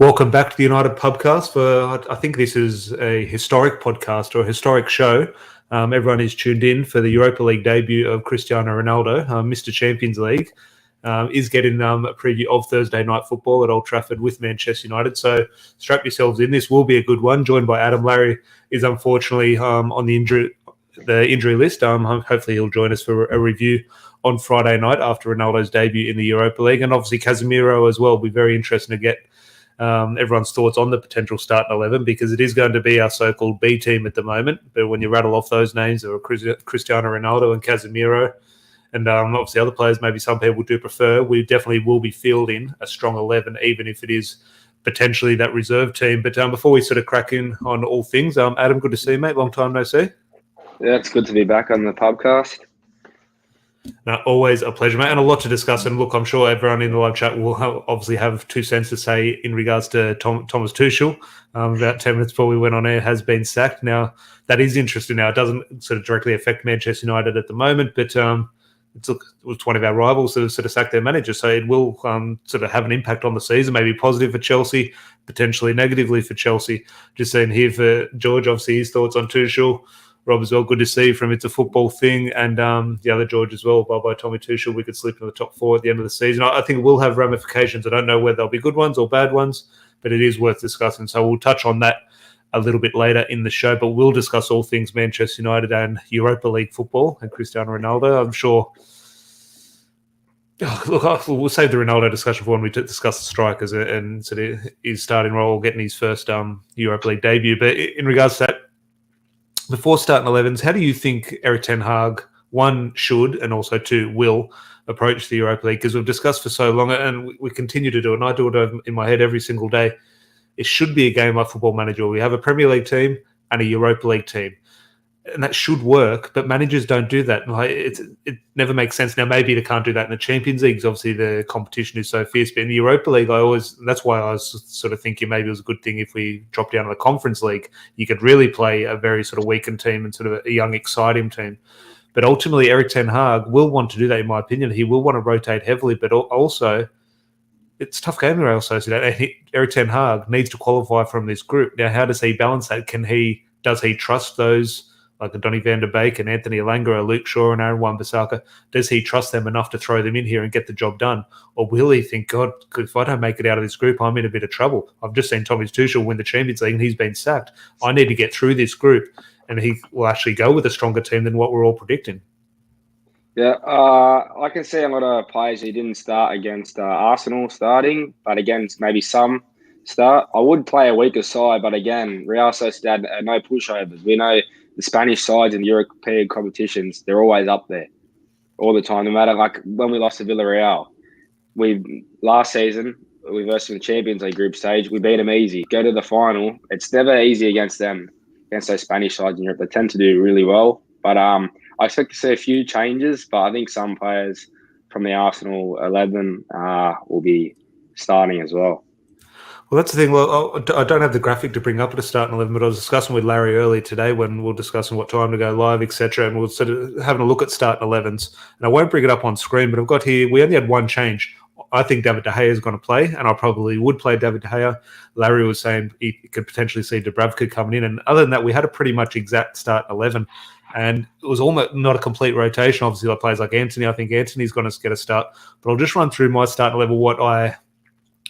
Welcome back to the United Pubcast. I think this is a historic podcast or a historic show. Everyone is tuned in for the Europa League debut of Cristiano Ronaldo. Mr. Champions League is getting a preview of Thursday night football at Old Trafford with Manchester United. So strap yourselves in. This will be a good one. Joined by Adam. Larry is unfortunately on the injury list. Hopefully he'll join us for a review on Friday night after Ronaldo's debut in the Europa League. And obviously Casemiro as well will be very interesting to get everyone's thoughts on the potential starting 11, because it is going to be our so-called B team at the moment. But when you rattle off those names, there are Cristiano Ronaldo and Casemiro, and obviously other players maybe some people do prefer. We definitely will be fielding a strong 11, even if it is potentially that reserve team. But before we sort of crack in on all things, Adam, good to see you, mate. Long time no see. Yeah, it's good to be back on the podcast. No, always a pleasure, mate, and a lot to discuss. And look, I'm sure everyone in the live chat will obviously have 2 cents to say in regards to Thomas Tuchel. About 10 minutes before we went on air, has been sacked. Now, that is interesting. Now, it doesn't sort of directly affect Manchester United at the moment, but it was one of our rivals that sort of sacked their manager. So it will sort of have an impact on the season, maybe positive for Chelsea, potentially negatively for Chelsea. Just saying here for George, obviously his thoughts on Tuchel. Rob as well, good to see from It's a Football Thing, and the other George as well, by Tommy Tuchel. We could slip into the top 4 at the end of the season. I think it will have ramifications. I don't know whether they'll be good ones or bad ones, but it is worth discussing. So we'll touch on that a little bit later in the show, but we'll discuss all things Manchester United and Europa League football and Cristiano Ronaldo. I'm sure. Look, we'll save the Ronaldo discussion for when we discuss the strikers and sort of his starting role, getting his first Europa League debut. But in regards to that, before starting 11s, how do you think Erik ten Hag, 1, should, and also 2, will approach the Europa League? Because we've discussed for so long, and we continue to do it, and I do it in my head every single day. It should be a game like Football Manager. We have a Premier League team and a Europa League team, and that should work, but managers don't do that. Like, it never makes sense. Now, maybe they can't do that in the Champions League, because obviously the competition is so fierce, but in the Europa League, that's why I was sort of thinking maybe it was a good thing if we dropped down to the Conference League. You could really play a very sort of weakened team and sort of a young, exciting team. But ultimately, Erik ten Hag will want to do that, in my opinion. He will want to rotate heavily, but also it's a tough game in Real Sociedad. Erik ten Hag needs to qualify from this group. Now, how does he balance that? Does he trust those like Donny van der Beek and Anthony Elanga or Luke Shaw and Aaron Wan-Bissaka? Does he trust them enough to throw them in here and get the job done? Or will he think, God, if I don't make it out of this group, I'm in a bit of trouble. I've just seen Thomas Tuchel win the Champions League and he's been sacked. I need to get through this group. And he will actually go with a stronger team than what we're all predicting. Yeah, I can see a lot of players who didn't start against Arsenal starting, but against maybe some start. I would play a weaker side, but again, Real Sociedad, no pushovers. We know the Spanish sides in the European competitions, they're always up there all the time, no matter, like when we lost to Villarreal. Last season, we versed in the Champions League group stage, we beat them easy. Go to the final, it's never easy against them, against those Spanish sides in Europe. They tend to do really well. But I expect to see a few changes, but I think some players from the Arsenal 11 will be starting as well. Well, that's the thing. Well, I don't have the graphic to bring up at a starting 11, but I was discussing with Larry earlier today when we were discussing what time to go live, etc. And we're sort of having a look at starting 11s. And I won't bring it up on screen, but I've got here, we only had one change. I think David De Gea is going to play, and I probably would play David De Gea. Larry was saying he could potentially see Dubravka coming in. And other than that, we had a pretty much exact start 11. And it was almost not a complete rotation. Obviously, like players like Anthony, I think Anthony's going to get a start. But I'll just run through my starting level, what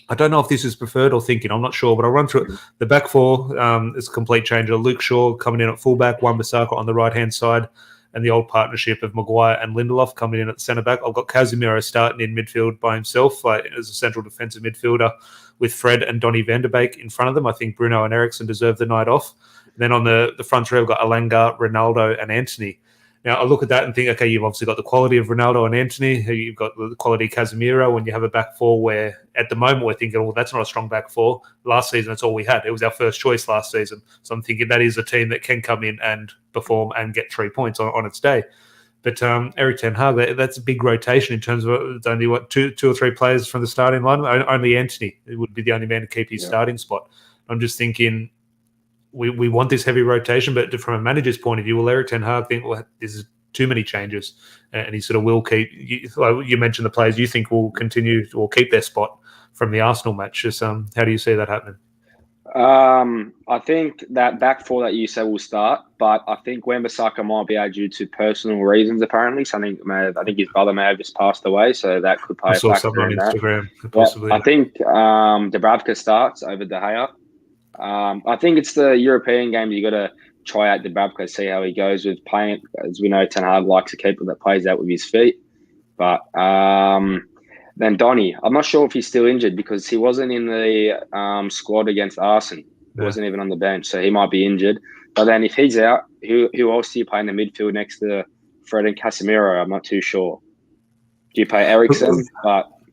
I don't know if this is preferred or thinking. I'm not sure, but I'll run through it. The back 4 is a complete change. Luke Shaw coming in at fullback, Wan-Bissaka on the right-hand side, and the old partnership of Maguire and Lindelof coming in at the centre-back. I've got Casemiro starting in midfield by himself as a central defensive midfielder with Fred and Donny van der Beek in front of them. I think Bruno and Eriksen deserve the night off. And then on the front 3, I've got Elanga, Ronaldo and Anthony. Now, I look at that and think, okay, you've obviously got the quality of Ronaldo and Anthony. You've got the quality of Casemiro when you have a back 4 where, at the moment, we're thinking, well, that's not a strong back 4. Last season, that's all we had. It was our first choice last season. So I'm thinking that is a team that can come in and perform and get 3 points on its day. But Erik ten Hag, that's a big rotation in terms of it's only, two or three players from the starting line. Only Anthony would be the only man to keep his starting spot. I'm just thinking, we want this heavy rotation, but from a manager's point of view, will Erik ten Hag think, well, this is too many changes, and he sort of will keep, like you mentioned, the players you think will continue or keep their spot, from the Arsenal match. Just how do you see that happening? I think that back four that you said will start, but I think Wan-Bissaka might be out due to personal reasons. Apparently, I think his brother may have just passed away, so that could I play a saw something factor on in that. Instagram, Yeah, possibly. I think Dubravka starts over De Gea. I think it's the European games you got to try out Dubravka, see how he goes with playing. As we know, Ten Hag likes a keeper that plays out with his feet. But then Donny, I'm not sure if he's still injured because he wasn't in the squad against Arsenal. He wasn't even on the bench, so he might be injured. But then if he's out, who else do you play in the midfield next to Fred and Casemiro? I'm not too sure. Do you play Eriksen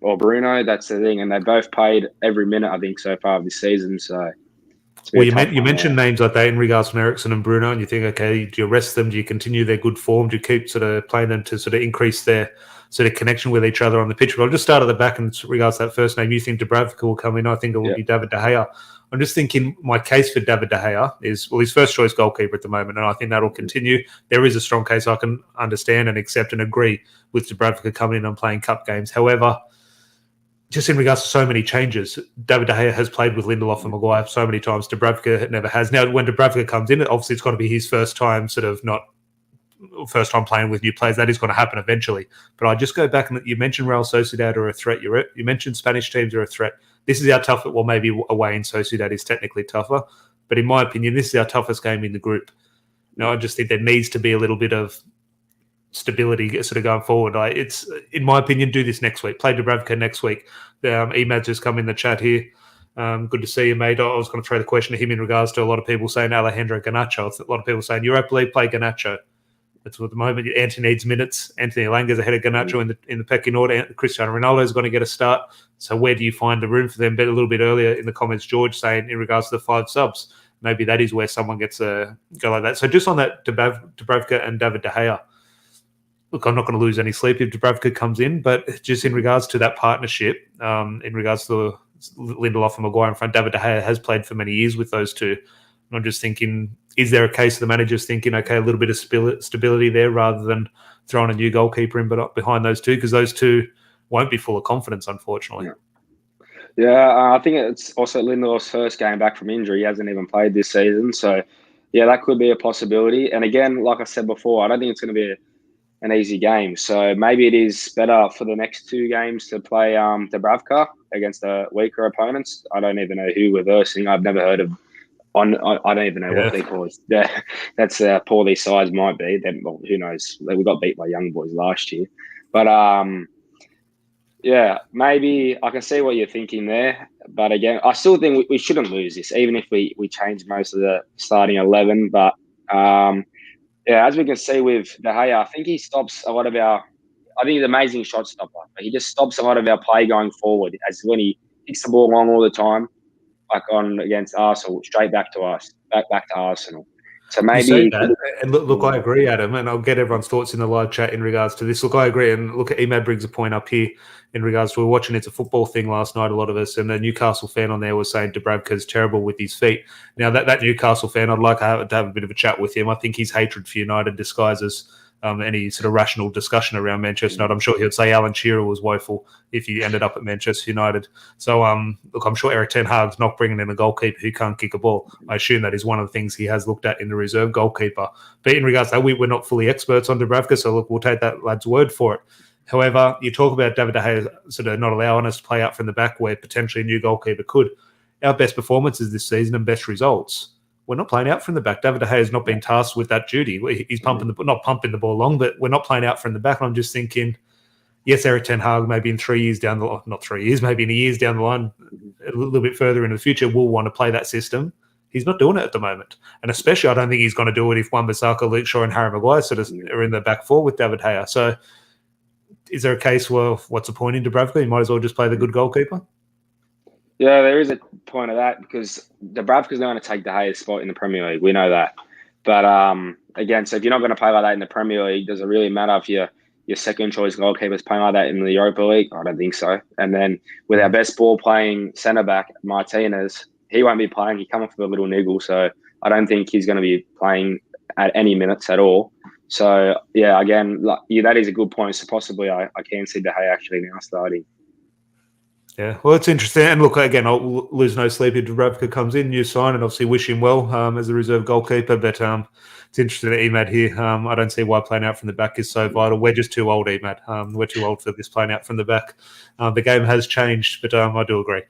or Bruno? That's the thing. And they both played every minute, I think, so far this season. So well, you mentioned names like that in regards to Eriksen and Bruno, and you think, okay, do you rest them? Do you continue their good form? Do you keep sort of playing them to sort of increase their sort of connection with each other on the pitch? But I'll just start at the back in regards to that first name. You think Dubravka will come in? I think it will be David De Gea. I'm just thinking my case for David De Gea is, well, his first choice goalkeeper at the moment, and I think that'll continue. There is a strong case I can understand and accept and agree with Dubravka coming in and playing cup games. However, just in regards to so many changes, David De Gea has played with Lindelof and Maguire so many times. Dubravka never has. Now, when Dubravka comes in, obviously it's got to be his first time playing with new players. That is going to happen eventually. But I just go back and you mentioned Real Sociedad are a threat. You mentioned Spanish teams are a threat. This is our tough. Well, maybe away in Sociedad is technically tougher, but in my opinion, this is our toughest game in the group. Now, I just think there needs to be a little bit of stability sort of going forward. It's, in my opinion, do this next week. Play Dubravka next week. Emad's just come in the chat here. Good to see you, mate. I was going to throw the question to him in regards to a lot of people saying Alejandro Garnacho. A lot of people saying Europa League, play Garnacho. That's what at the moment Anthony needs minutes. Anthony Elanga's ahead of Garnacho in the pecking order. Cristiano Ronaldo is going to get a start. So where do you find the room for them? But a little bit earlier in the comments, George saying in regards to the 5 subs, maybe that is where someone gets a go like that. So just on that Dubravka and David De Gea, look, I'm not going to lose any sleep if Dubravka comes in, but just in regards to that partnership, in regards to Lindelof and Maguire in front, David De Gea has played for many years with those two. And I'm just thinking, is there a case of the managers thinking, okay, a little bit of stability there rather than throwing a new goalkeeper in behind those two? Because those two won't be full of confidence, unfortunately. Yeah, I think it's also Lindelof's first game back from injury. He hasn't even played this season. So, yeah, that could be a possibility. And again, like I said before, I don't think it's going to be an easy game. So maybe it is better for the next 2 games to play Dubravka against the weaker opponents. I don't even know who we're versing. I've never heard of. I don't even know what they call it. That's poor these sides might be. Well, who knows? We got beat by Young Boys last year. But yeah, maybe I can see what you're thinking there. But again, I still think we shouldn't lose this, even if we change most of the starting 11. But yeah, as we can see with De Gea, I think he stops a lot of our. I think he's an amazing shot stopper. But he just stops a lot of our play going forward. As when he kicks the ball long all the time, like on against Arsenal, straight back to us, back to Arsenal. So maybe you say that, and look, I agree, Adam, and I'll get everyone's thoughts in the live chat in regards to this. Look, I agree, and look, Emad brings a point up here in regards to we're watching It's a Football thing last night, a lot of us, and a Newcastle fan on there was saying Dubravka's terrible with his feet. Now, that Newcastle fan, I'd like to have a bit of a chat with him. I think his hatred for United disguises any sort of rational discussion around Manchester United. I'm sure he would say Alan Shearer was woeful if he ended up at Manchester United. So, look, I'm sure Erik ten Hag's not bringing in a goalkeeper who can't kick a ball. I assume that is one of the things he has looked at in the reserve goalkeeper. But in regards to that, we're not fully experts on Dubravka, so look, we'll take that lad's word for it. However, you talk about David De Gea sort of not allowing us to play out from the back where potentially a new goalkeeper could. Our best performances this season and best results, we're not playing out from the back. David De Gea has not been tasked with that duty. He's not pumping the ball long, but we're not playing out from the back. And I'm just thinking, yes, Erik ten Hag, maybe in 3 years down the line, not 3 years, maybe in years down the line, a little bit further in the future, will want to play that system. He's not doing it at the moment. And especially, I don't think he's going to do it if Wan-Bissaka, Luke Shaw, and Harry Maguire sort of are in the back four with David De Gea. So is there a case where what's the point in Dubravka? You might as well just play the good goalkeeper? Yeah, there is a point of that because Dubravka's not going to take De Gea's spot in the Premier League. We know that. But again, so if you're not going to play like that in the Premier League, does it really matter if your second choice goalkeeper is playing like that in the Europa League? I don't think so. And then with our best ball playing centre back, Martinez, he won't be playing. He come off with a little niggle, so I don't think he's going to be playing at any minutes at all. So yeah, again, that is a good point. So possibly I can see De Gea actually now starting. Yeah, well, it's interesting. And look, again, I'll lose no sleep if Dubravka comes in, new sign, and obviously wish him well as a reserve goalkeeper. But it's interesting that Emad here. I don't see why playing out from the back is so vital. We're just too old, Emad. We're too old for this playing out from the back. The game has changed, but I do agree.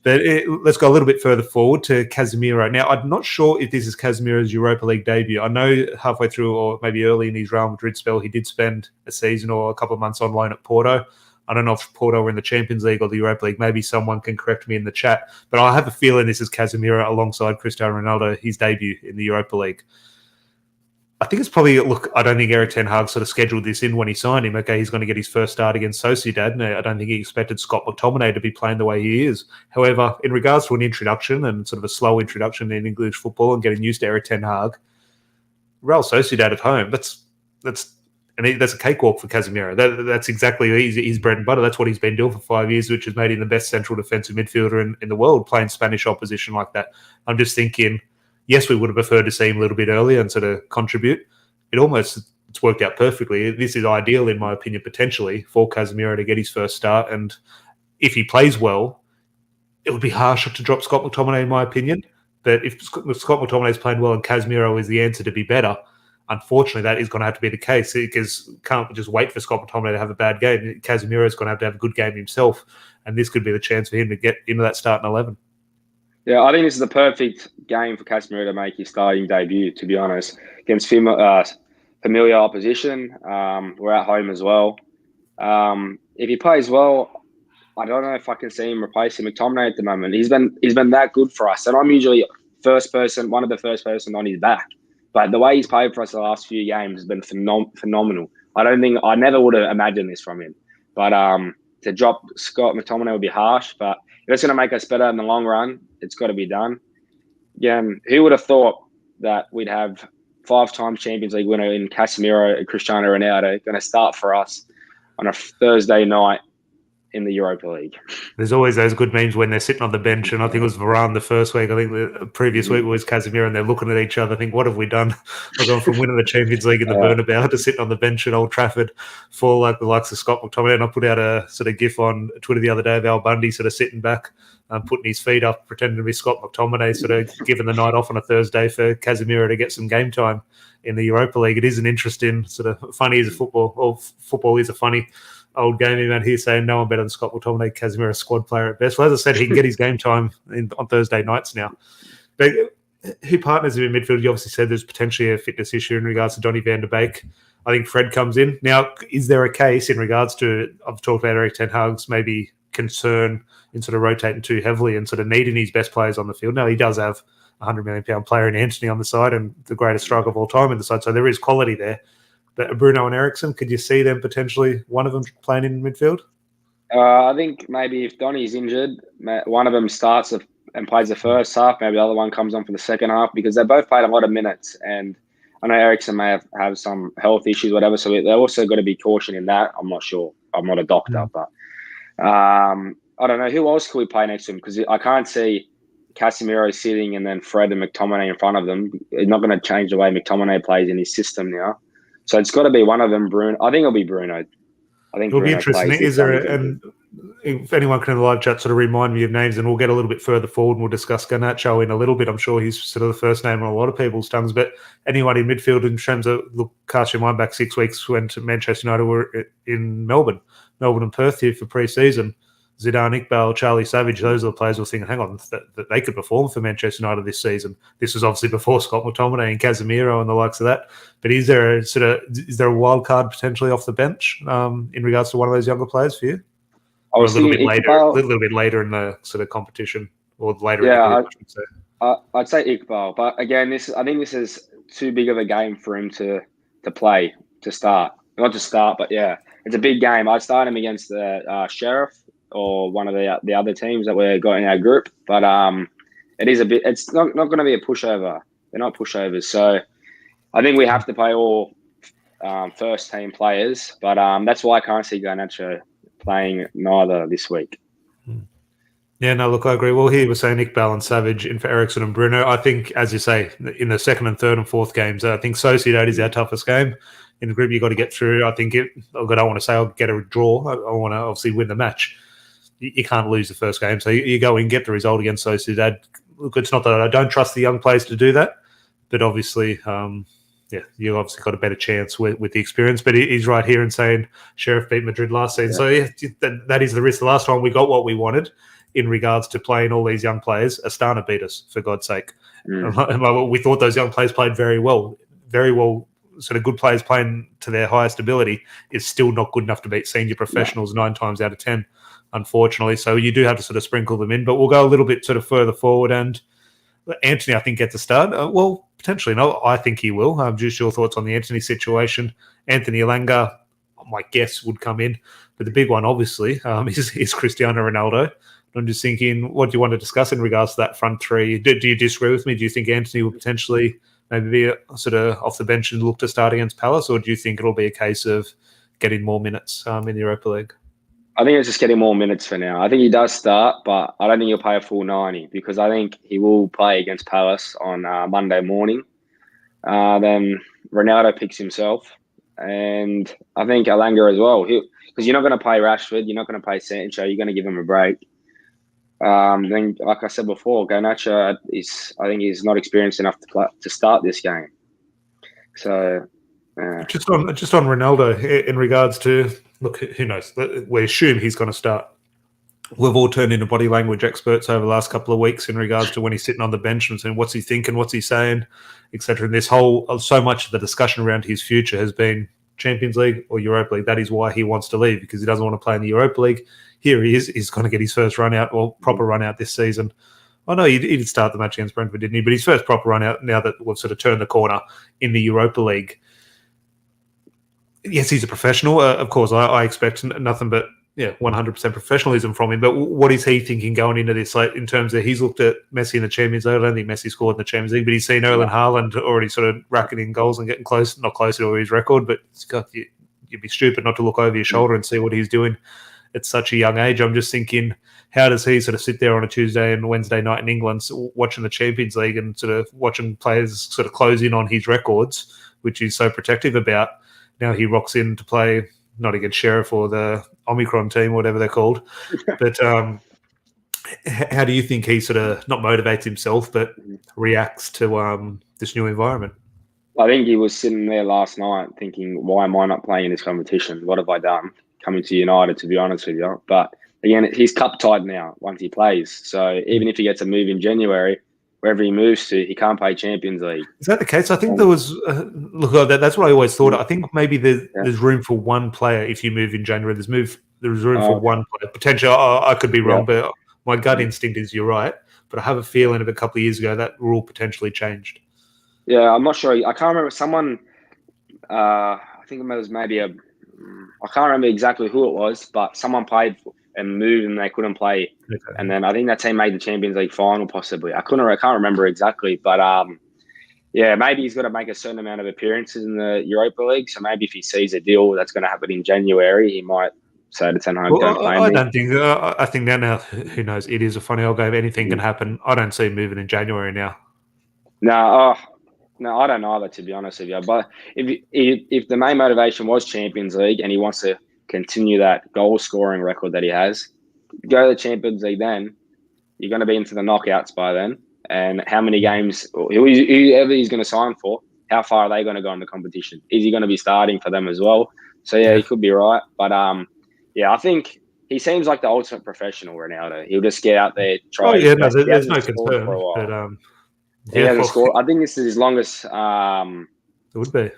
But let's go a little bit further forward to Casemiro. Now, I'm not sure if this is Casemiro's Europa League debut. I know halfway through or maybe early in his Real Madrid spell, he did spend a season or a couple of months on loan at Porto. I don't know if Porto were in the Champions League or the Europa League. Maybe someone can correct me in the chat. But I have a feeling this is Casemiro alongside Cristiano Ronaldo, his debut in the Europa League. I think it's probably, look, I don't think Erik ten Hag sort of scheduled this in when he signed him. Okay, he's going to get his first start against Sociedad. No, I don't think he expected Scott McTominay to be playing the way he is. However, in regards to an introduction and sort of a slow introduction in English football and getting used to Erik ten Hag, Real Sociedad at home, that's a cakewalk for Casemiro. That's exactly his bread and butter. That's what he's been doing for 5 years, which has made him the best central defensive midfielder in the world, playing Spanish opposition like that. I'm just thinking, yes, we would have preferred to see him a little bit earlier and sort of contribute. It's worked out perfectly. This is ideal, in my opinion, potentially, for Casemiro to get his first start. And if he plays well, it would be harsh to drop Scott McTominay, in my opinion. But if Scott McTominay is playing well and Casemiro is the answer to be better, unfortunately, that is going to have to be the case because can't just wait for Scott McTominay to have a bad game. Casemiro is going to have a good game himself, and this could be the chance for him to get into that starting 11. Yeah, I think this is the perfect game for Casemiro to make his starting debut, to be honest, against familiar opposition. We're at home as well. If he plays well, I don't know if I can see him replacing McTominay at the moment. He's been that good for us, and I'm usually one of the first person on his back. But the way he's played for us the last few games has been phenomenal. I never would have imagined this from him. But to drop Scott McTominay would be harsh. But if it's going to make us better in the long run, it's got to be done. Again, who would have thought that we'd have 5-time Champions League winner in Casemiro and Cristiano Ronaldo going to start for us on a Thursday night in the Europa League? There's always those good memes when they're sitting on the bench, and I think it was Varane the first week. I think the previous week was Casemiro, and they're looking at each other. I think, what have we done? We're going from winning the Champions League in the Bernabeu to sitting on the bench at Old Trafford for like the likes of Scott McTominay. And I put out a sort of gif on Twitter the other day of Al Bundy sort of sitting back, putting his feet up, pretending to be Scott McTominay, sort of giving the night off on a Thursday for Casemiro to get some game time in the Europa League. It is an interesting sort of funny as a football, or football is a funny old gaming man here saying no one better than Scott McTominay, Casemiro, squad player at best. Well, as I said, he can get his game time on Thursday nights now. But who partners him in midfield? You obviously said there's potentially a fitness issue in regards to Donny van de Beek. I think Fred comes in. Now, is there a case in regards to, I've talked about Erik ten Hag's maybe concern in sort of rotating too heavily and sort of needing his best players on the field? Now, he does have a £100 million player in Anthony on the side and the greatest striker of all time in the side, so there is quality there. But Bruno and Eriksen, could you see them potentially, one of them playing in midfield? I think maybe if Donny's injured, one of them starts and plays the first half, maybe the other one comes on for the second half, because they both played a lot of minutes. And I know Eriksen may have some health issues, whatever, so they're also got to be cautioned in that. I'm not sure. I'm not a doctor, but I don't know. Who else could we play next to him? Because I can't see Casemiro sitting and then Fred and McTominay in front of them. It's not going to change the way McTominay plays in his system now. So it's got to be one of them, Bruno. I think it'll be Bruno. I think it'll be interesting. Is there and if anyone can in the live chat sort of remind me of names, and we'll get a little bit further forward and we'll discuss Garnacho in a little bit. I'm sure he's sort of the first name on a lot of people's tongues, but anyone in midfield in terms of, look, cast your mind back 6 weeks when Manchester United were in Melbourne and Perth here for pre-season. Zidane, Iqbal, Charlie Savage, those are the players who were thinking, hang on, that they could perform for Manchester United this season. This was obviously before Scott McTominay and Casemiro and the likes of that. But is there a wild card potentially off the bench in regards to one of those younger players for you? Or a little bit later in the sort of competition, or later in the group, I should say. I'd say Iqbal, but again, I think this is too big of a game for him to play, to start. Not to start, but yeah, it's a big game. I'd start him against the Sheriff or one of the other teams that we've got in our group. But it is a bit. It's not going to be a pushover. They're not pushovers. So I think we have to play all first team players. But that's why I can't see Garnacho playing neither this week. Yeah, no, look, I agree. Well, here we're saying Iqbal and Savage in for Eriksen and Bruno. I think, as you say, in the second and third and fourth games, I think Sociedad is our toughest game. In the group, you've got to get through. I don't want to say I'll get a draw. I want to obviously win the match. you can't lose the first game. So you go and get the result against Sociedad. Look, it's not that I don't trust the young players to do that, but obviously, you obviously got a better chance with the experience. But he's right here in saying Sheriff beat Madrid last season. So that is the risk. The last time we got what we wanted in regards to playing all these young players, Astana beat us, for God's sake. We thought those young players played very well. Sort of good players playing to their highest ability is still not good enough to beat senior professionals 9 times out of 10, unfortunately. So you do have to sort of sprinkle them in. But we'll go a little bit sort of further forward. And Anthony, I think, gets a start. Well, potentially no. I think he will. Just your thoughts on the Anthony situation. Anthony Elanga, my guess, would come in. But the big one, obviously, is Cristiano Ronaldo. I'm just thinking, what do you want to discuss in regards to that front three? Do you disagree with me? Do you think Anthony will potentially maybe be sort of off the bench and look to start against Palace, or do you think it'll be a case of getting more minutes in the Europa League? I think it's just getting more minutes for now. I think he does start, but I don't think he'll play a full 90 because I think he will play against Palace on Monday morning. Then Ronaldo picks himself, and I think Elanga as well. Because you're not going to play Rashford, you're not going to play Sancho, you're going to give him a break. Then, like I said before, Garnacho I think he's not experienced enough to start this game. So, just on Ronaldo, in regards to, look, who knows? We assume he's going to start. We've all turned into body language experts over the last couple of weeks in regards to when he's sitting on the bench and saying what's he thinking, what's he saying, etc. And this so much of the discussion around his future has been Champions League or Europa League. That is why he wants to leave, because he doesn't want to play in the Europa League. Here he is. He's going to get his first run out, or proper run out this season. I know he did start the match against Brentford, didn't he? But his first proper run out now that we've sort of turned the corner in the Europa League. Yes, he's a professional. Of course, I expect nothing but 100% professionalism from him. But what is he thinking going into this? Like, in terms of, he's looked at Messi in the Champions League. I don't think Messi scored in the Champions League, but he's seen Erling Haaland already sort of racketing goals and getting not close to his record. But you'd be stupid not to look over your shoulder and see what he's doing at such a young age. I'm just thinking, how does he sort of sit there on a Tuesday and Wednesday night in England watching the Champions League and sort of watching players sort of close in on his records, which he's so protective about? Now he rocks in to play, not against Sheriff or the Omicron team, whatever they're called. But how do you think he sort of not motivates himself, but reacts to this new environment? I think he was sitting there last night thinking, why am I not playing in this competition? What have I done? Coming to United, to be honest with you. But again, he's cup tied now once he plays. So even if he gets a move in January, wherever he moves to, he can't play Champions League. Is that the case? I think there was that's what I always thought. I think maybe there's room for one player if you move in January. There's room for one player. Potentially, I could be wrong, but my gut instinct is you're right. But I have a feeling of a couple of years ago that rule potentially changed. Yeah, I'm not sure. I can't remember. Someone, I think it was maybe I can't remember exactly who it was, but someone played and moved and they couldn't play. Okay. And then I think that team made the Champions League final, possibly. I can't remember exactly, but maybe he's got to make a certain amount of appearances in the Europa League. So maybe if he sees a deal that's going to happen in January, he might say to Ten Hag, don't play me. I don't think. I think now, who knows? It is a funny old game. Anything can happen. I don't see him moving in January now. No, I don't either, to be honest with you. But if the main motivation was Champions League and he wants to continue that goal-scoring record that he has, go to the Champions League then. You're going to be into the knockouts by then. And how many games, whoever he's going to sign for, how far are they going to go in the competition? Is he going to be starting for them as well? So, he could be right. But, I think he seems like the ultimate professional, Ronaldo. He'll just get out there, try. There's no concern. But, he hasn't scored. I think this is his longest it would be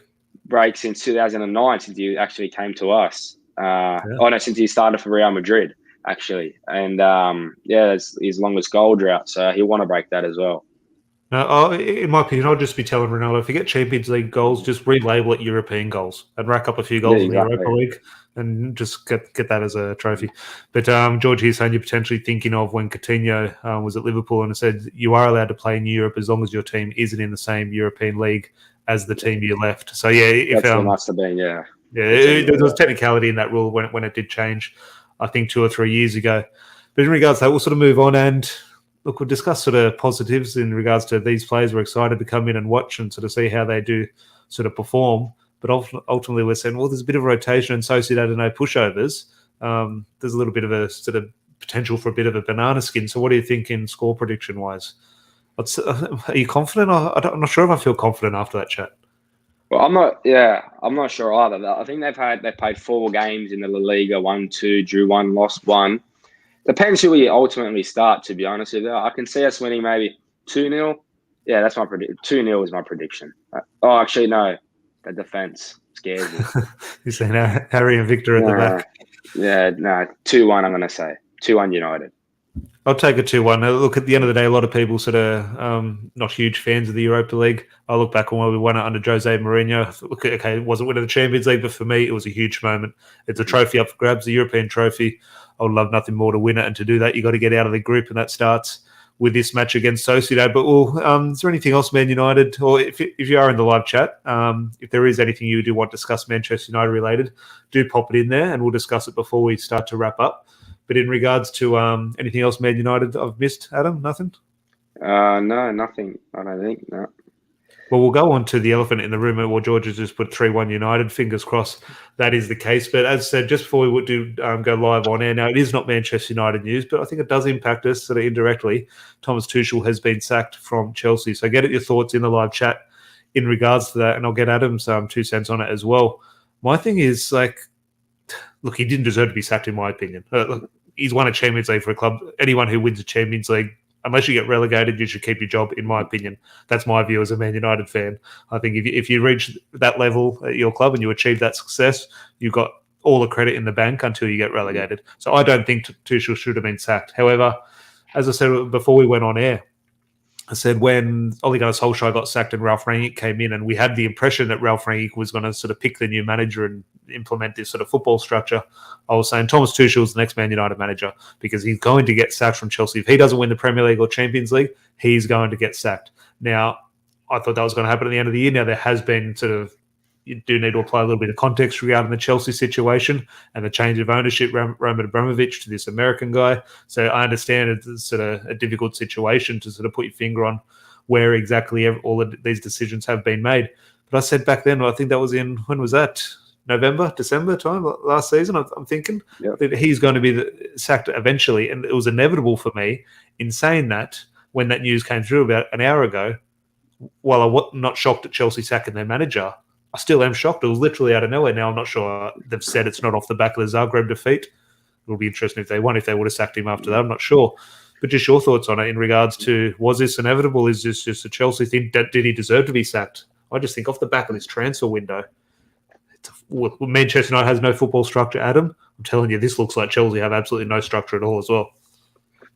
break since 2009, since he actually came to us. Since he started for Real Madrid, actually. And, that's his longest goal drought. So he'll want to break that as well. In my opinion, I'll just be telling Ronaldo, if you get Champions League goals, just relabel it European goals and rack up a few goals in the Europa League and just get that as a trophy. But George, he's saying you're potentially thinking of when Coutinho was at Liverpool and said you are allowed to play in Europe as long as your team isn't in the same European league as the team you left. So, that must have been, there was technicality in that rule when it did change, I think 2 or 3 years ago. But in regards to that, we'll sort of move on and look, we'll discuss sort of positives in regards to these players. We're excited to come in and watch and sort of see how they do sort of perform. But ultimately, we're saying, well, there's a bit of rotation and Sociedad and no pushovers. There's a little bit of a sort of potential for a bit of a banana skin. So what do you think in score prediction wise? Are you confident? I'm not sure if I feel confident after that chat. Well, I'm not. Yeah, I'm not sure either. I think they've played 4 games in the La Liga, 1-2, drew 1, lost 1. Depends who we ultimately start. To be honest with you, I can see us winning maybe 2-0. Yeah, that's my prediction. 2-0 is my prediction. Oh, actually, no. The defense scares me. You're saying Harry and Victor at the back. Yeah, no. 2-1. I'm going to say 2-1 United. I'll take a 2-1. Look, at the end of the day, a lot of people sort of not huge fans of the Europa League. I look back on when we won it under Jose Mourinho. Look, okay, it wasn't winning the Champions League, but for me, it was a huge moment. It's a trophy up for grabs, the European trophy. I would love nothing more to win it, and to do that, you got to get out of the group, and that starts with this match against Sociedad. But is there anything else, Man United, or if you are in the live chat, if there is anything you do want to discuss Manchester United related, do pop it in there, and we'll discuss it before we start to wrap up. But in regards to anything else, Man United, I've missed, Adam? Nothing? No, nothing. I don't think. No. Well, we'll go on to the elephant in the room. Well, George has just put 3-1 United. Fingers crossed that is the case. But as I said, just before we do go live on air, now it is not Manchester United news, but I think it does impact us sort of indirectly. Thomas Tuchel has been sacked from Chelsea. So get your thoughts in the live chat in regards to that, and I'll get Adam's 2 cents on it as well. My thing is, look, he didn't deserve to be sacked, in my opinion. Look, he's won a Champions League for a club. Anyone who wins a Champions League, unless you get relegated, you should keep your job, in my opinion. That's my view as a Man United fan. I think if you reach that level at your club and you achieve that success, you've got all the credit in the bank until you get relegated. So I don't think Tuchel should have been sacked. However, as I said before we went on air, I said when Ole Gunnar Solskjaer got sacked and Ralf Rangnick came in, and we had the impression that Ralf Rangnick was going to sort of pick the new manager and implement this sort of football structure, I was saying Thomas Tuchel is the next Man United manager because he's going to get sacked from Chelsea. If he doesn't win the Premier League or Champions League, he's going to get sacked. Now, I thought that was going to happen at the end of the year. Now, there has been sort of, you do need to apply a little bit of context regarding the Chelsea situation and the change of ownership, Roman Abramovich to this American guy. So I understand it's sort of a difficult situation to sort of put your finger on where exactly all of these decisions have been made. But I said back then, I think that was when was that? November, December time last season, I'm thinking that he's going to be sacked eventually. And it was inevitable for me in saying that when that news came through about an hour ago. While I was not shocked at Chelsea sacking their manager, I still am shocked. It was literally out of nowhere. Now, I'm not sure they've said it's not off the back of the Zagreb defeat. It'll be interesting if they won, if they would have sacked him after that. I'm not sure. But just your thoughts on it in regards to, was this inevitable? Is this just a Chelsea thing? Did he deserve to be sacked? I just think off the back of this transfer window, Manchester United has no football structure, Adam. I'm telling you, this looks like Chelsea have absolutely no structure at all as well.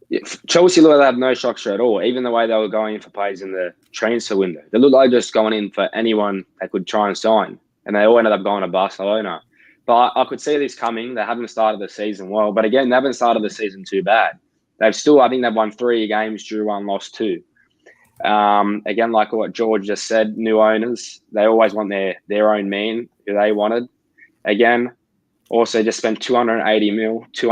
Yeah, Chelsea look like they have no structure at all. Even the way they were going in for players in the transfer window, they look like just going in for anyone they could try and sign, and they all ended up going to Barcelona. But I could see this coming. They haven't started the season well, but again, they haven't started the season too bad. I think they've won 3 games, drew 1, lost 2. Again, like what George just said, new owners, they always want their own man who they wanted. Again, also just spent 280 mil, 2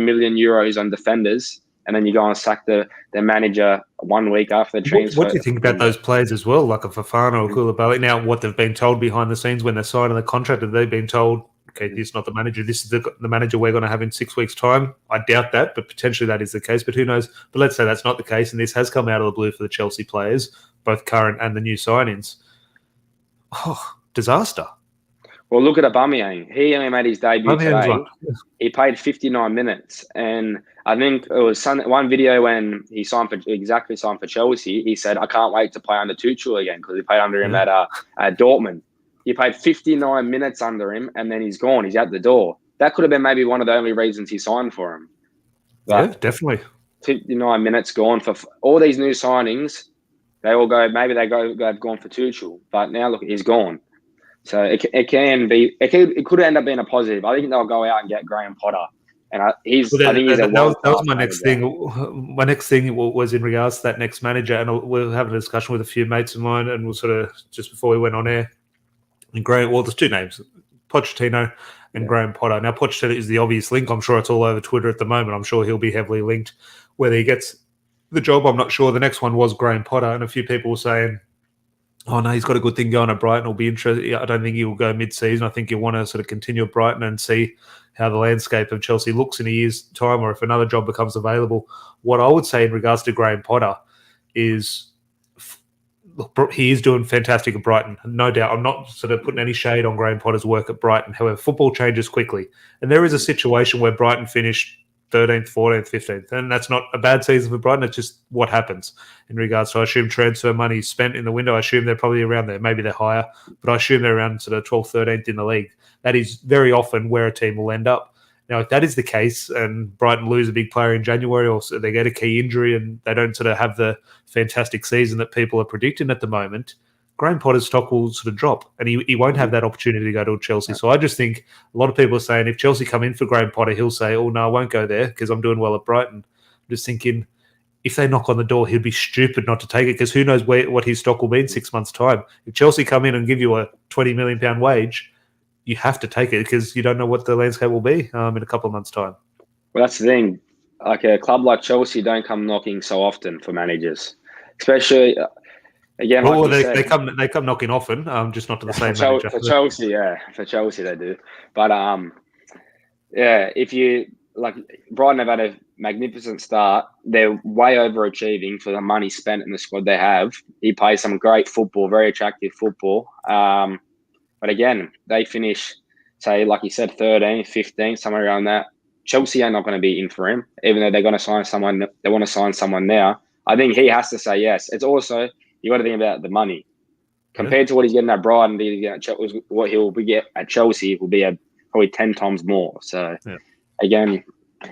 million euros on defenders, and then you go and sack the manager 1 week after the transfer. What do you think about those players as well, like a Fofana or Koulibaly? Now, what they've been told behind the scenes when they're signing the contract, have they been told, okay, this is not the manager, this is the manager we're going to have in 6 weeks' time? I doubt that, but potentially that is the case. But who knows? But let's say that's not the case, and this has come out of the blue for the Chelsea players, both current and the new signings. Oh, disaster. Well, look at Aubameyang. He only made his debut today. He played 59 minutes. And I think it was one video when he signed for Chelsea. He said, I can't wait to play under Tuchel again because he played under him at Dortmund. He played 59 minutes under him, and then he's gone. He's out the door. That could have been maybe one of the only reasons he signed for him. But yeah, definitely. 59 minutes gone for all these new signings. They all go, maybe have gone for Tuchel. But now, look, he's gone. So it could end up being a positive. I think they'll go out and get Graham Potter, and I think that was my next thing. My next thing was in regards to that next manager, and we'll have a discussion with a few mates of mine, and we'll sort of just before we went on air. And Graham, well, there's 2 names, Pochettino and Graham Potter. Now, Pochettino is the obvious link. I'm sure it's all over Twitter at the moment. I'm sure he'll be heavily linked. Whether he gets the job, I'm not sure. The next one was Graham Potter, and a few people were saying, oh, no, he's got a good thing going at Brighton. It'll be interesting. I don't think he'll go mid-season. I think he'll want to sort of continue at Brighton and see how the landscape of Chelsea looks in a year's time, or if another job becomes available. What I would say in regards to Graham Potter is, look, he is doing fantastic at Brighton, no doubt. I'm not sort of putting any shade on Graham Potter's work at Brighton. However, football changes quickly. And there is a situation where Brighton finished 13th, 14th, 15th. And that's not a bad season for Brighton. It's just what happens in regards to, I assume, transfer money spent in the window. I assume they're probably around there. Maybe they're higher, but I assume they're around sort of 12th, 13th in the league. That is very often where a team will end up. Now, if that is the case and Brighton lose a big player in January, or they get a key injury and they don't sort of have the fantastic season that people are predicting at the moment, Graham Potter's stock will sort of drop and he won't have that opportunity to go to Chelsea. So I just think a lot of people are saying if Chelsea come in for Graham Potter, he'll say, oh, no, I won't go there because I'm doing well at Brighton. I'm just thinking, if they knock on the door, he'd be stupid not to take it because who knows what his stock will be in 6 months' time. If Chelsea come in and give you a £20 million wage, you have to take it because you don't know what the landscape will be in a couple of months' time. Well, that's the thing. Like a club like Chelsea don't come knocking so often for managers, especially again. Well, like they come knocking often, just not to the same manager. For Chelsea, for Chelsea they do. But if you like, Brighton have had a magnificent start. They're way overachieving for the money spent in the squad they have. He plays some great football, very attractive football. But again, they finish, say, like you said, 13, 15, somewhere around that. Chelsea are not going to be in for him, even though they're going to sign someone. They want to sign someone now. I think he has to say yes. It's also, you got to think about the money. Compared to what he's getting at Brighton, what he'll get at Chelsea will be probably 10 times more. So, again,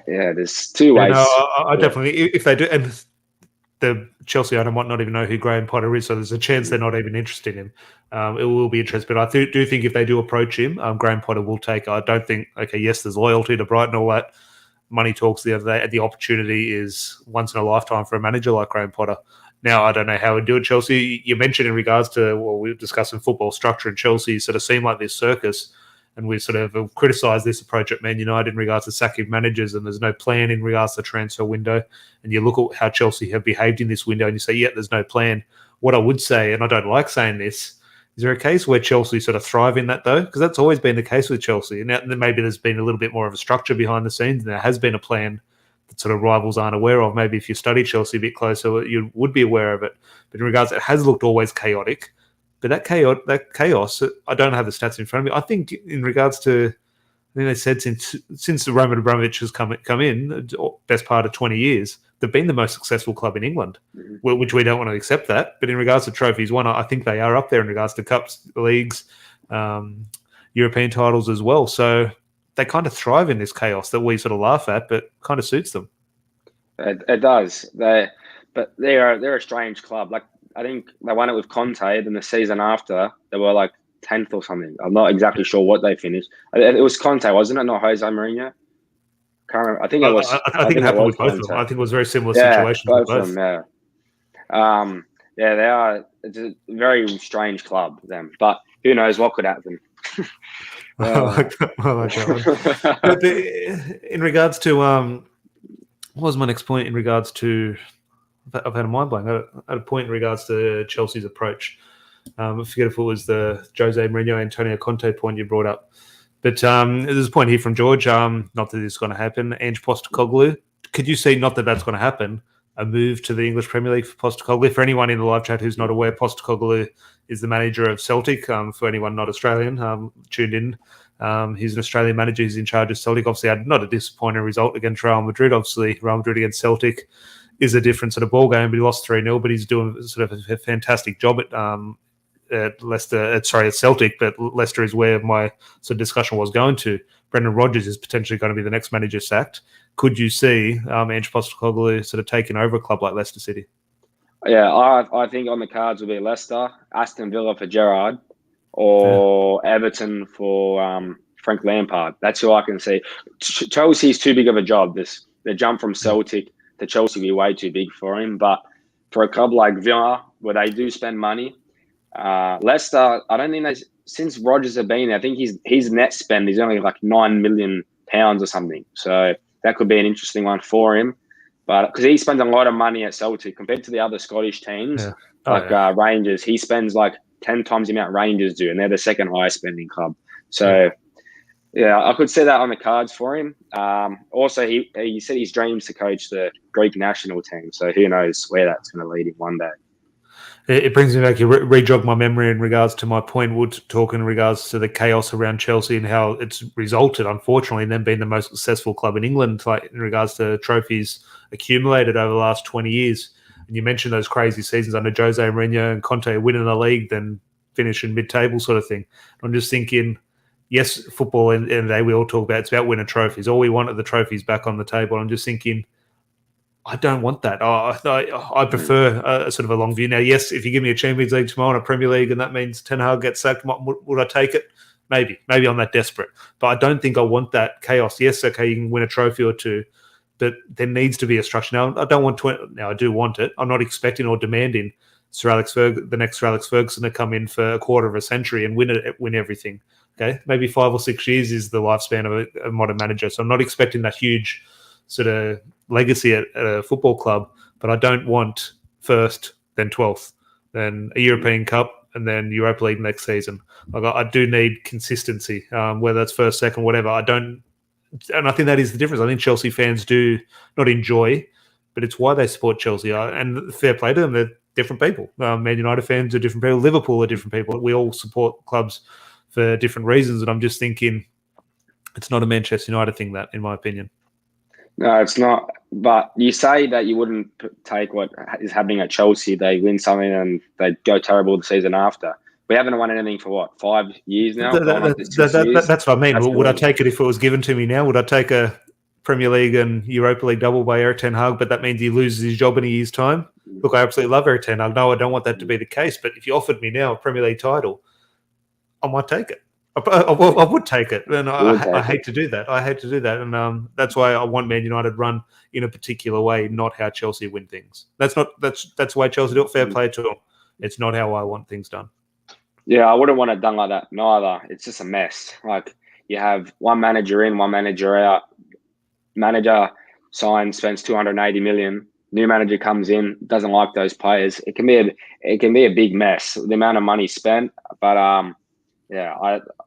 there's two ways. No, I definitely, if they do, and the Chelsea owner might not even know who Graham Potter is, so there's a chance they're not even interested in him. It will be interesting, but I do think if they do approach him, Graham Potter will take. I don't think, yes, there's loyalty to Brighton, all that. Money talks the other day. The opportunity is once in a lifetime for a manager like Graham Potter. Now, I don't know how he'd do it, Chelsea. You mentioned in regards to what we were discussing football structure in Chelsea, sort of seemed like this circus, and we sort of criticised this approach at Man United in regards to sacking managers, and there's no plan in regards to the transfer window. And you look at how Chelsea have behaved in this window, and you say, there's no plan. What I would say, and I don't like saying this, is there a case where Chelsea sort of thrive in that, though? Because that's always been the case with Chelsea. And now, maybe there's been a little bit more of a structure behind the scenes, and there has been a plan that sort of rivals aren't aware of. Maybe if you study Chelsea a bit closer, you would be aware of it. But in regards, it has looked always chaotic. But that chaos, I don't have the stats in front of me. I think in regards to, I think they said since Roman Abramovich has come in, best part of 20 years, they've been the most successful club in England, which we don't want to accept that. But in regards to trophies won, I think they are up there in regards to cups, leagues, European titles as well. So they kind of thrive in this chaos that we sort of laugh at, but kind of suits them. It does. They're a strange club. Like, I think they won it with Conte, then the season after they were like 10th or something. I'm not exactly sure what they finished. It was Conte, wasn't it? Not Jose Mourinho. Can't remember. I think it was. I think it happened with both of them. I think it was a very similar situation. Both of them. Yeah. They are. It's a very strange club. Them, but who knows what could happen. I like that one. But in regards to what was my next point in regards to? I've had a mind blank. I had a point in regards to Chelsea's approach. I forget if it was the Jose Mourinho, Antonio Conte point you brought up. But there's a point here from George. Not that this is going to happen. Ange Postecoglou. Could you see, not that that's going to happen, a move to the English Premier League for Postecoglou? For anyone in the live chat who's not aware, Postecoglou is the manager of Celtic. For anyone not Australian, tuned in. He's an Australian manager. He's in charge of Celtic. Obviously, had not a disappointing result against Real Madrid. Obviously, Real Madrid against Celtic is a different sort of ball game, but he lost 3-0, but he's doing sort of a fantastic job at Celtic, but Leicester is where my sort of discussion was going to. Brendan Rodgers is potentially going to be the next manager sacked. Could you see Ange Postecoglou sort of taking over a club like Leicester City? Yeah, I think on the cards will be Leicester, Aston Villa for Gerrard, or Everton for Frank Lampard. That's who I can see. Chelsea's too big of a job. The jump from Celtic to Chelsea will be way too big for him. But for a club like Villa, where they do spend money, Leicester, I don't think since Rodgers have been there, I think his net spend is only like £9 million or something. So that could be an interesting one for him. But because he spends a lot of money at Celtic compared to the other Scottish teams, Rangers, he spends like 10 times the amount Rangers do, and they're the second highest spending club. So Yeah, I could see that on the cards for him. Also, he said his dreams to coach the Greek national team. So who knows where that's going to lead him one day. It brings me back. You re-jog my memory in regards to my point. Would talk in regards to the chaos around Chelsea and how it's resulted, unfortunately, in them being the most successful club in England, like in regards to trophies accumulated over the last 20 years. And you mentioned those crazy seasons under Jose Mourinho and Conte winning the league, then finishing mid-table sort of thing. I'm just thinking, yes, football in the day we all talk about, it's about winning trophies. All we want are the trophies back on the table. I'm just thinking, I don't want that. I prefer a sort of a long view. Now, yes, if you give me a Champions League tomorrow and a Premier League and that means Ten Hag gets sacked, would I take it? Maybe I'm that desperate. But I don't think I want that chaos. Yes, okay, you can win a trophy or two, but there needs to be a structure. Now, I don't want to. Now, I do want it. I'm not expecting or demanding the next Sir Alex Ferguson to come in for a quarter of a century and win everything. Okay, maybe 5 or 6 years is the lifespan of a modern manager. So I'm not expecting that huge sort of legacy at a football club, but I don't want first, then 12th, then a European Cup, and then Europa League next season. Like I do need consistency, whether that's first, second, whatever. I don't, and I think that is the difference. I think Chelsea fans do not enjoy, but it's why they support Chelsea. And fair play to them, they're different people. Man United fans are different people. Liverpool are different people. We all support clubs for different reasons, and I'm just thinking it's not a Manchester United thing, that, in my opinion. No, it's not. But you say that you wouldn't take what is happening at Chelsea. They win something and they go terrible the season after. We haven't won anything for what, 5 years now? That's what I mean. Would I take it if it was given to me now? Would I take a Premier League and Europa League double by Erik ten Hag, but that means he loses his job in a year's time? Look, I absolutely love Erik ten Hag. No, I don't want that to be the case. But if you offered me now a Premier League title, I might take it. I would take it, and I hate to do that. And that's why I want Man United run in a particular way, not how Chelsea win things. That's the way Chelsea do it. Fair play to them. It's not how I want things done. Yeah, I wouldn't want it done like that neither. It's just a mess. Like you have one manager in, one manager out. Manager signs, spends 280 million. New manager comes in, doesn't like those players. It can be a big mess. The amount of money spent, but yeah,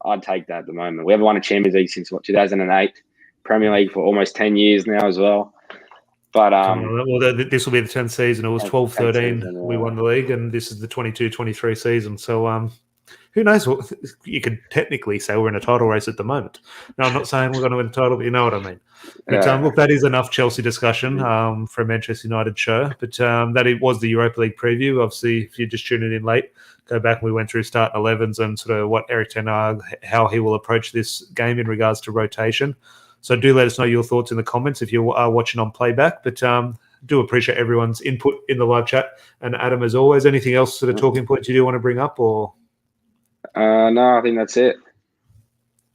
I'd take that at the moment. We haven't won a Champions League since 2008, Premier League for almost 10 years now as well. But this will be the 10th season. It was 12-13. We won the league, and this is the 22-23 season. So who knows? You could technically say we're in a title race at the moment. No, I'm not saying we're going to win a title, but you know what I mean. But look, that is enough Chelsea discussion for a Manchester United show. But that it was the Europa League preview. Obviously, if you're just tuning in late, go back and we went through starting 11s and sort of what Erik ten Hag, how he will approach this game in regards to rotation. So do let us know your thoughts in the comments if you are watching on playback. But do appreciate everyone's input in the live chat. And Adam, as always, anything else sort of talking points you do want to bring up? Or no, I think that's it.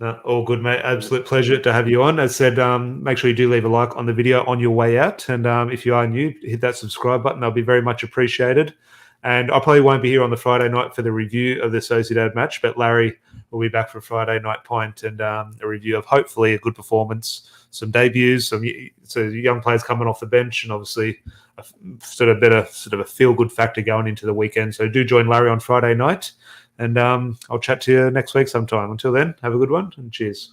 No, all good, mate. Absolute pleasure to have you on. As said, make sure you do leave a like on the video on your way out. And if you are new, hit that subscribe button. That'll be very much appreciated. And I probably won't be here on the Friday night for the review of the Sociedad match, but Larry will be back for a Friday night pint and a review of hopefully a good performance, some debuts, some young players coming off the bench, and obviously a feel-good factor going into the weekend. So do join Larry on Friday night, and I'll chat to you next week sometime. Until then, have a good one, and cheers.